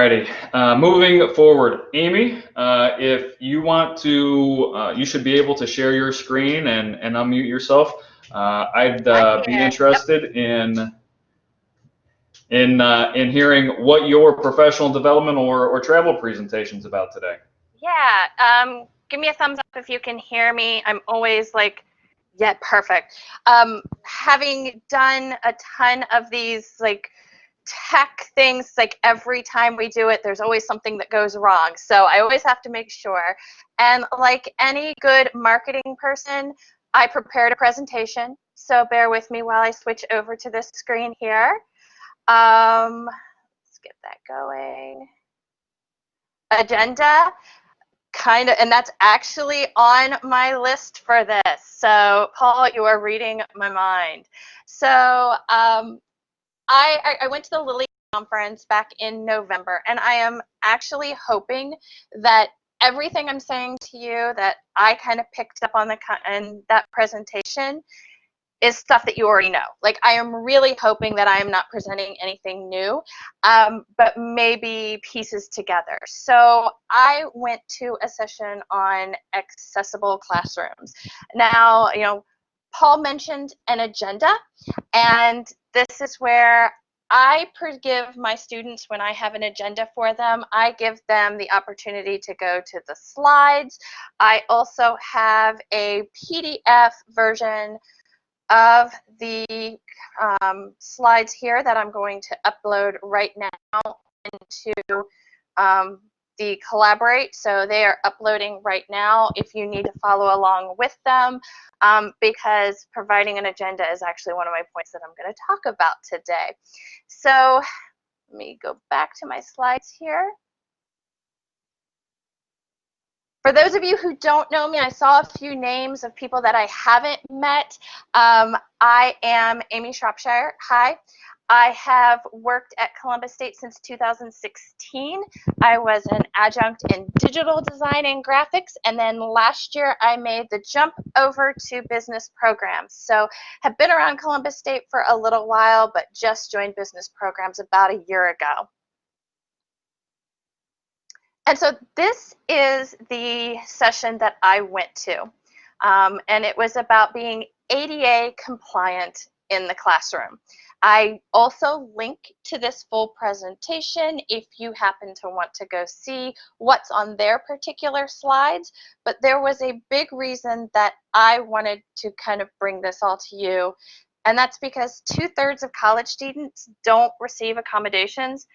Alrighty, moving forward, Amy, if you want to, you should be able to share your screen and unmute yourself. I'd be interested in hearing what your professional development or travel presentation's about today. Yeah, give me a thumbs up if you can hear me. I'm always like, yeah, perfect. Having done a ton of these like tech things, like every time we do it, there's always something that goes wrong. So I always have to make sure. And like any good marketing person, I prepared a presentation. So bear with me while I switch over to this screen here. Let's get that going. Agenda. Kind of, and that's actually on my list for this. So Paul, you are reading my mind. So I went to the Lilly Conference back in November, and I am actually hoping that everything I'm saying to you that I kind of picked up on in that presentation is stuff that you already know. Like, I am really hoping that I am not presenting anything new, but maybe pieces together. So I went to a session on accessible classrooms. Now, you know, Paul mentioned an agenda, and this is where I give my students, when I have an agenda for them, I give them the opportunity to go to the slides. I also have a PDF version of the slides here that I'm going to upload right now into the Collaborate. So they are uploading right now if you need to follow along with them, because providing an agenda is actually one of my points that I'm going to talk about today. So let me go back to my slides here. For those of you who don't know me, I saw a few names of people that I haven't met. I am Amy Shropshire. Hi. I have worked at Columbus State since 2016. I was an adjunct in digital design and graphics, and then last year I made the jump over to business programs. So have been around Columbus State for a little while, but just joined business programs about a year ago. And so this is the session that I went to, and it was about being ADA compliant in the classroom. I also link to this full presentation if you happen to want to go see what's on their particular slides, but there was a big reason that I wanted to kind of bring this all to you, and that's because 2/3 of college students don't receive accommodations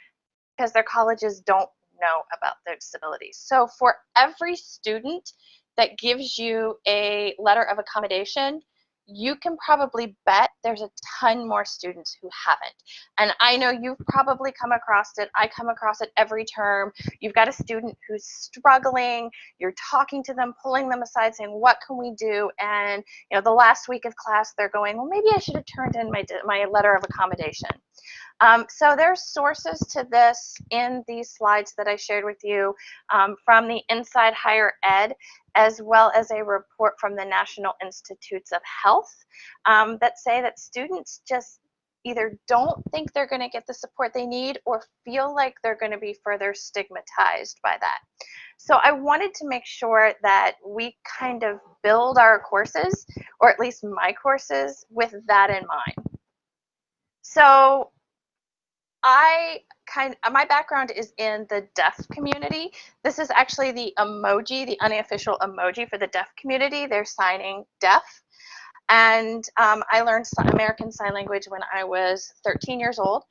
because their colleges don't know about their disabilities. So for every student that gives you a letter of accommodation, you can probably bet there's a ton more students who haven't. And I know you've probably come across it. I come across it every term. You've got a student who's struggling. You're talking to them, pulling them aside, saying, what can we do? And you know, the last week of class, they're going, well, maybe I should have turned in my letter of accommodation. So there's sources to this in these slides that I shared with you from the Inside Higher Ed, as well as a report from the National Institutes of Health that say that students just either don't think they're going to get the support they need or feel like they're going to be further stigmatized by that. So I wanted to make sure that we kind of build our courses, or at least my courses, with that in mind. So my background is in the deaf community. This is actually the emoji, the unofficial emoji for the deaf community. They're signing deaf. And I learned American Sign Language when I was 13 years old.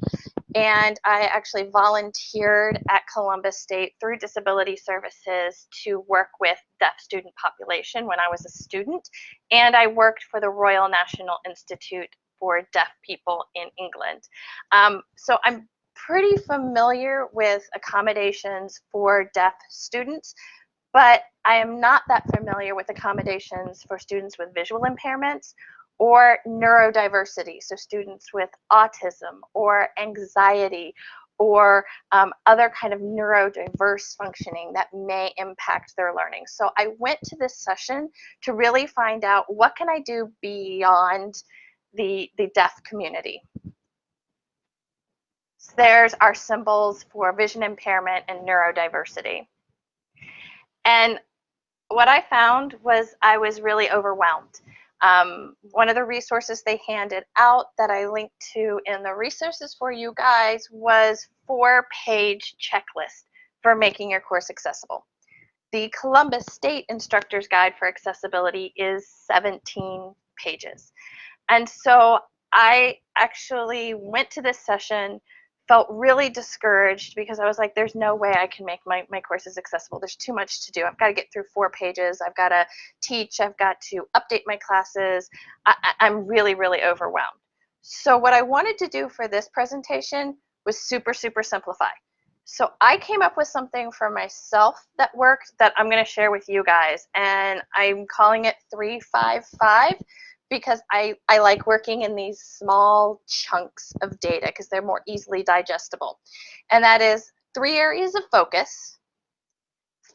And I actually volunteered at Columbus State through Disability Services to work with deaf student population when I was a student. And I worked for the Royal National Institute for Deaf People in England. So I'm pretty familiar with accommodations for deaf students, but I am not that familiar with accommodations for students with visual impairments or neurodiversity, so students with autism or anxiety or other kind of neurodiverse functioning that may impact their learning. So I went to this session to really find out what can I do beyond the deaf community. There's our symbols for vision impairment and neurodiversity. And what I found was I was really overwhelmed. One of the resources they handed out that I linked to in the resources for you guys was 4-page checklist for making your course accessible. The Columbus State Instructor's Guide for Accessibility is 17 pages. And so I actually went to this session, felt really discouraged because I was like, there's no way I can make my courses accessible. There's too much to do. I've got to get through 4 pages. I've got to teach. I've got to update my classes. I'm really, really overwhelmed. So what I wanted to do for this presentation was super, super simplify. So I came up with something for myself that worked that I'm going to share with you guys. And I'm calling it 355. Because I like working in these small chunks of data because they're more easily digestible. And that is 3 areas of focus,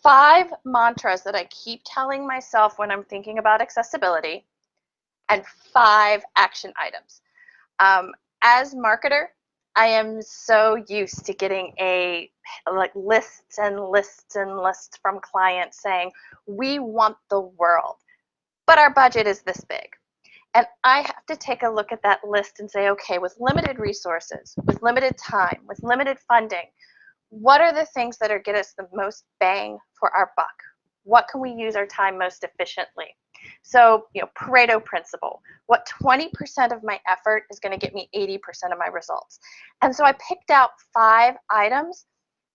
5 mantras that I keep telling myself when I'm thinking about accessibility, and 5 action items. As marketer, I am so used to getting lists and lists and lists from clients saying, we want the world, but our budget is this big. And I have to take a look at that list and say, okay, with limited resources, with limited time, with limited funding, what are the things that are get us the most bang for our buck? What can we use our time most efficiently? So, Pareto principle. What 20% of my effort is going to get me 80% of my results? And so I picked out 5 items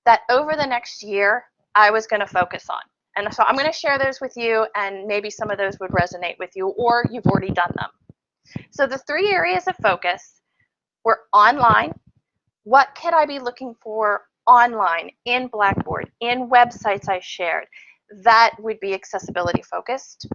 that over the next year I was going to focus on. And so I'm going to share those with you, and maybe some of those would resonate with you, or you've already done them. So the 3 areas of focus were online. What could I be looking for online, in Blackboard, in websites I shared? That would be accessibility focused.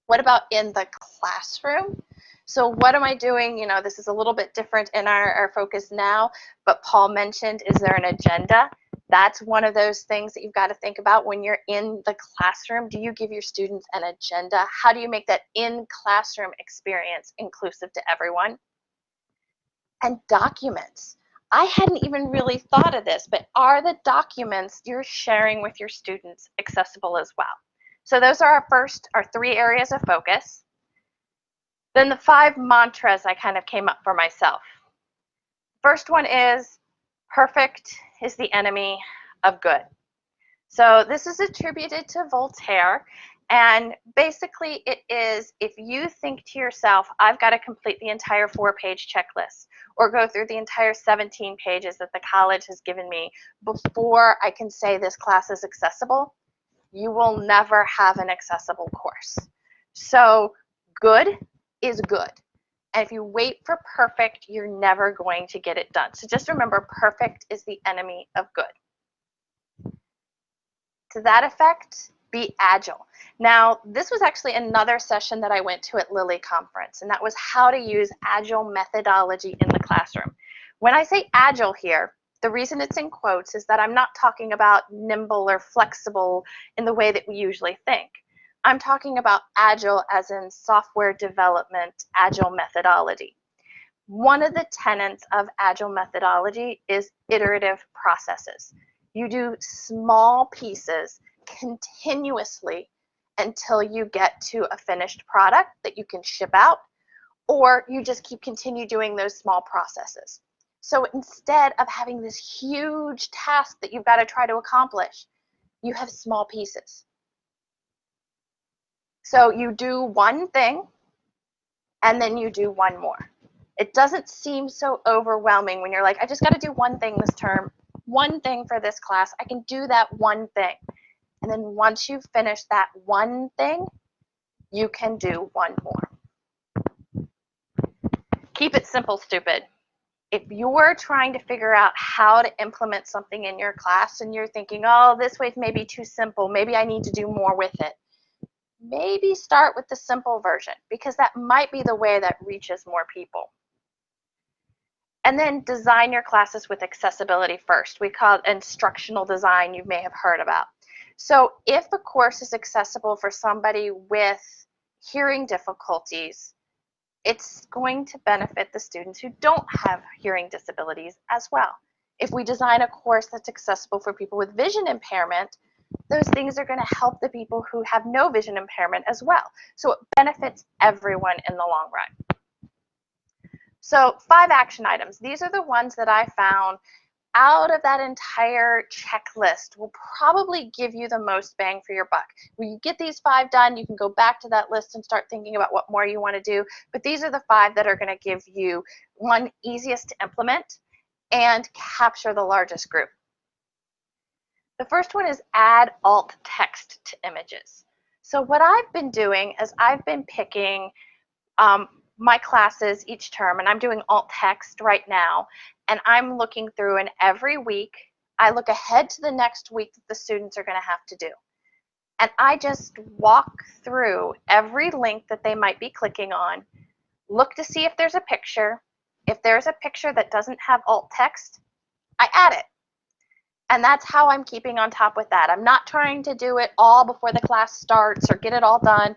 What about in the classroom? So what am I doing? This is a little bit different in our focus now, but Paul mentioned, is there an agenda? That's one of those things that you've got to think about when you're in the classroom. Do you give your students an agenda? How do you make that in-classroom experience inclusive to everyone? And documents. I hadn't even really thought of this, but are the documents you're sharing with your students accessible as well? So those are our 3 areas of focus. Then the 5 mantras I kind of came up for myself. First one is, perfect is the enemy of good. So this is attributed to Voltaire, and basically it is, if you think to yourself, I've got to complete the entire 4-page checklist or go through the entire 17 pages that the college has given me before I can say this class is accessible, you will never have an accessible course. So good is good. And if you wait for perfect, you're never going to get it done. So just remember, perfect is the enemy of good. To that effect, be agile. Now, this was actually another session that I went to at Lilly Conference, and that was how to use agile methodology in the classroom. When I say agile here, the reason it's in quotes is that I'm not talking about nimble or flexible in the way that we usually think. I'm talking about agile as in software development, agile methodology. One of the tenets of agile methodology is iterative processes. You do small pieces continuously until you get to a finished product that you can ship out, or you just continue doing those small processes. So instead of having this huge task that you've got to try to accomplish, you have small pieces. So you do one thing, and then you do one more. It doesn't seem so overwhelming when you're like, I just got to do one thing this term, one thing for this class. I can do that one thing. And then once you finish that one thing, you can do one more. Keep it simple, stupid. If you're trying to figure out how to implement something in your class and you're thinking, oh, this way may be too simple, maybe I need to do more with it, maybe start with the simple version, because that might be the way that reaches more people. And then design your classes with accessibility first. We call it instructional design, you may have heard about. So if a course is accessible for somebody with hearing difficulties, it's going to benefit the students who don't have hearing disabilities as well. If we design a course that's accessible for people with vision impairment, those things are going to help the people who have no vision impairment as well. So it benefits everyone in the long run. So 5 action items. These are the ones that I found out of that entire checklist will probably give you the most bang for your buck. When you get these 5 done, you can go back to that list and start thinking about what more you want to do. But these are the 5 that are going to give you, one, easiest to implement and capture the largest group. The first one is add alt text to images. So what I've been doing is I've been picking my classes each term, and I'm doing alt text right now, and I'm looking through, and every week I look ahead to the next week that the students are going to have to do. And I just walk through every link that they might be clicking on, look to see if there's a picture. If there's a picture that doesn't have alt text, I add it. And that's how I'm keeping on top with that. I'm not trying to do it all before the class starts or get it all done.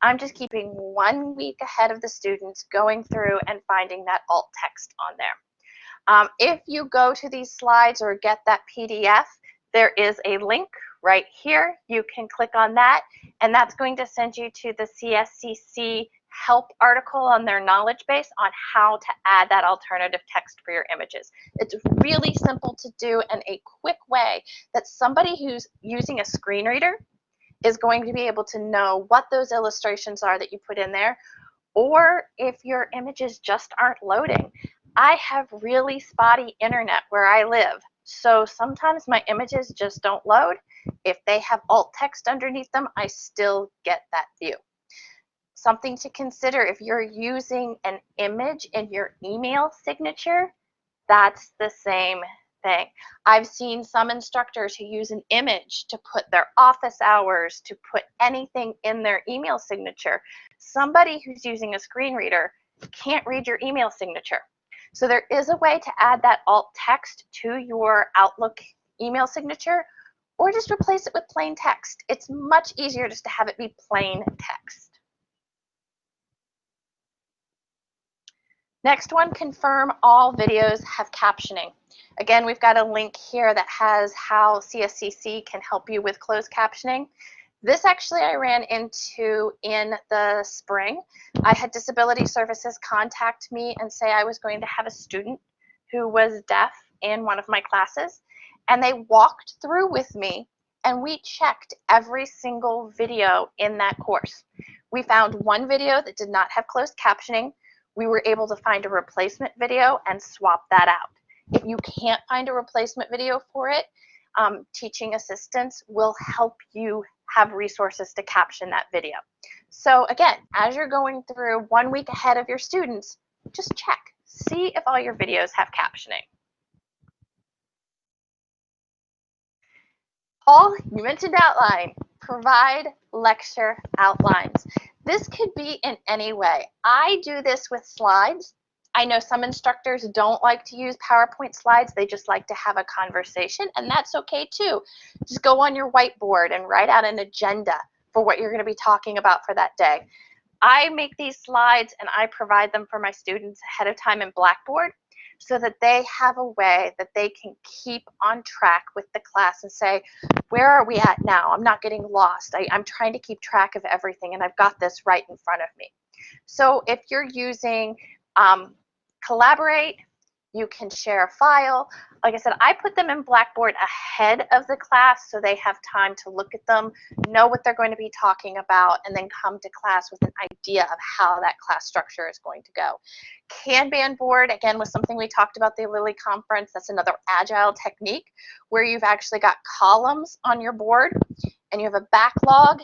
I'm just keeping 1 week ahead of the students, going through and finding that alt text on there. If you go to these slides or get that PDF, there is a link right here. You can click on that, and that's going to send you to the CSCC help article on their knowledge base on how to add that alternative text for your images. It's really simple to do and a quick way that somebody who's using a screen reader is going to be able to know what those illustrations are that you put in there, or if your images just aren't loading. I have really spotty internet where I live, so sometimes my images just don't load. If they have alt text underneath them, I still get that view. Something to consider if you're using an image in your email signature, that's the same thing. I've seen some instructors who use an image to put their office hours, to put anything in their email signature. Somebody who's using a screen reader can't read your email signature. So there is a way to add that alt text to your Outlook email signature, or just replace it with plain text. It's much easier just to have it be plain text. Next one, confirm all videos have captioning. Again, we've got a link here that has how CSCC can help you with closed captioning. This actually I ran into in the spring. I had Disability Services contact me and say I was going to have a student who was deaf in one of my classes, and they walked through with me and we checked every single video in that course. We found one video that did not have closed captioning. We were able to find a replacement video and swap that out. If you can't find a replacement video for it, teaching assistants will help you have resources to caption that video. So again, as you're going through 1 week ahead of your students, just check, see if all your videos have captioning. Paul, you mentioned outline. Provide lecture outlines. This could be in any way. I do this with slides. I know some instructors don't like to use PowerPoint slides. They just like to have a conversation, and that's okay too. Just go on your whiteboard and write out an agenda for what you're going to be talking about for that day. I make these slides and I provide them for my students ahead of time in Blackboard so that they have a way that they can keep on track with the class and say, where are we at now? I'm not getting lost. I'm trying to keep track of everything, and I've got this right in front of me. So if you're using Collaborate, you can share a file. Like I said, I put them in Blackboard ahead of the class so they have time to look at them, know what they're going to be talking about, and then come to class with an idea of how that class structure is going to go. Kanban board, again, was something we talked about the Lilly Conference. That's another agile technique where you've actually got columns on your board and you have a backlog,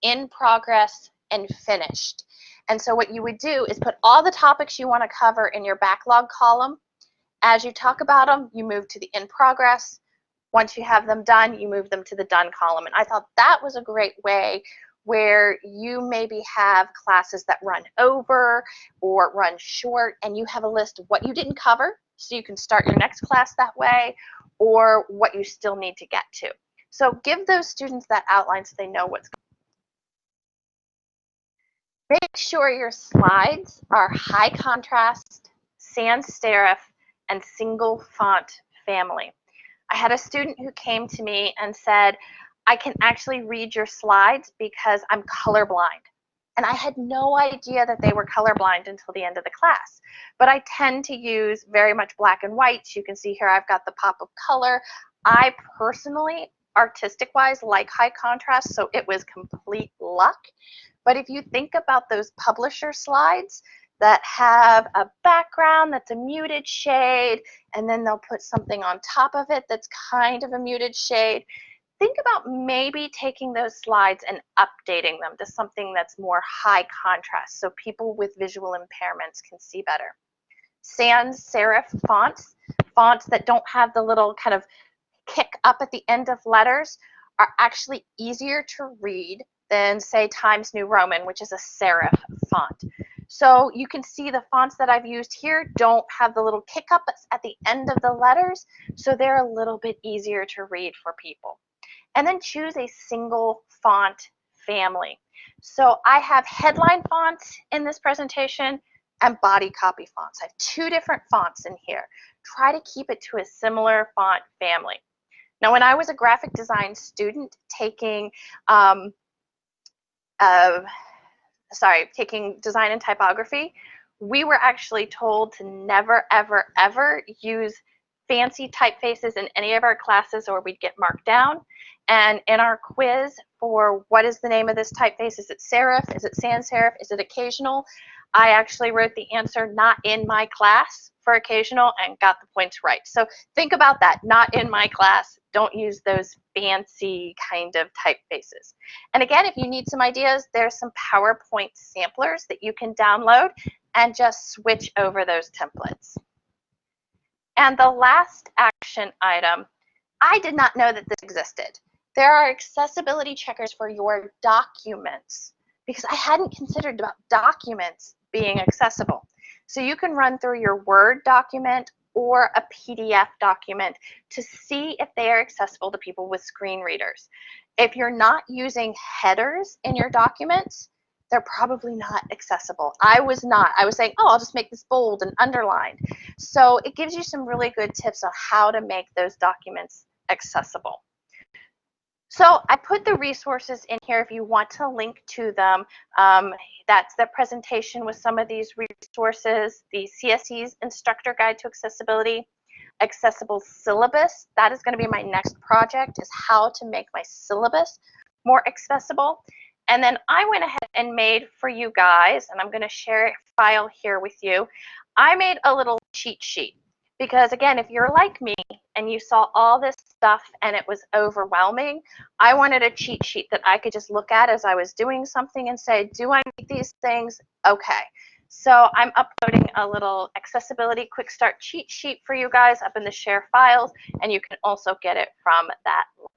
in progress, and finished. And so what you would do is put all the topics you want to cover in your backlog column. As you talk about them, you move to the in progress. Once you have them done, you move them to the done column. And I thought that was a great way where you maybe have classes that run over or run short, and you have a list of what you didn't cover, so you can start your next class that way, or what you still need to get to. So give those students that outline so they know what's going on. Make sure your slides are high contrast, sans serif, and single font family. I had a student who came to me and said, I can actually read your slides because I'm colorblind. And I had no idea that they were colorblind until the end of the class. But I tend to use very much black and white. You can see here I've got the pop of color. I personally, artistic-wise, like high contrast, so it was complete luck. But if you think about those publisher slides that have a background that's a muted shade, and then they'll put something on top of it that's kind of a muted shade, think about maybe taking those slides and updating them to something that's more high contrast so people with visual impairments can see better. Sans serif fonts, fonts that don't have the little kind of kick up at the end of letters, are actually easier to read than, say, Times New Roman, which is a serif font. So you can see the fonts that I've used here don't have the little kick up at the end of the letters, so they're a little bit easier to read for people. And then choose a single font family. So I have headline fonts in this presentation and body copy fonts. I have two different fonts in here. Try to keep it to a similar font family. Now, when I was a graphic design student taking taking design and typography, we were actually told to never, ever, ever use fancy typefaces in any of our classes or we'd get marked down. And in our quiz for what is the name of this typeface, is it serif, is it sans serif, is it occasional, I actually wrote the answer not in my class for occasional and got the points right. So think about that, not in my class. Don't use those fancy kind of typefaces. And again, if you need some ideas, there's some PowerPoint samplers that you can download and just switch over those templates. And the last action item, I did not know that this existed. There are accessibility checkers for your documents because I hadn't considered about documents being accessible. So you can run through your Word document or a PDF document to see if they are accessible to people with screen readers. If you're not using headers in your documents, they're probably not accessible. I was not. I was saying, oh, I'll just make this bold and underlined. So it gives you some really good tips on how to make those documents accessible. So I put the resources in here if you want to link to them. That's the presentation with some of these resources, the CSE's Instructor Guide to Accessibility, Accessible Syllabus. That is going to be my next project, is how to make my syllabus more accessible. And then I went ahead and made for you guys, and I'm going to share a file here with you. I made a little cheat sheet because, again, if you're like me and you saw all this stuff and it was overwhelming, I wanted a cheat sheet that I could just look at as I was doing something and say, do I need these things? Okay. So I'm uploading a little accessibility quick start cheat sheet for you guys up in the share files, and you can also get it from that link.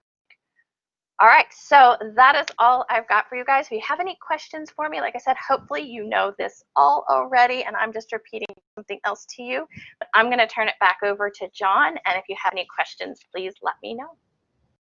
All right, so that is all I've got for you guys. If you have any questions for me, like I said, hopefully you know this all already, and I'm just repeating something else to you. But I'm going to turn it back over to John, and if you have any questions, please let me know.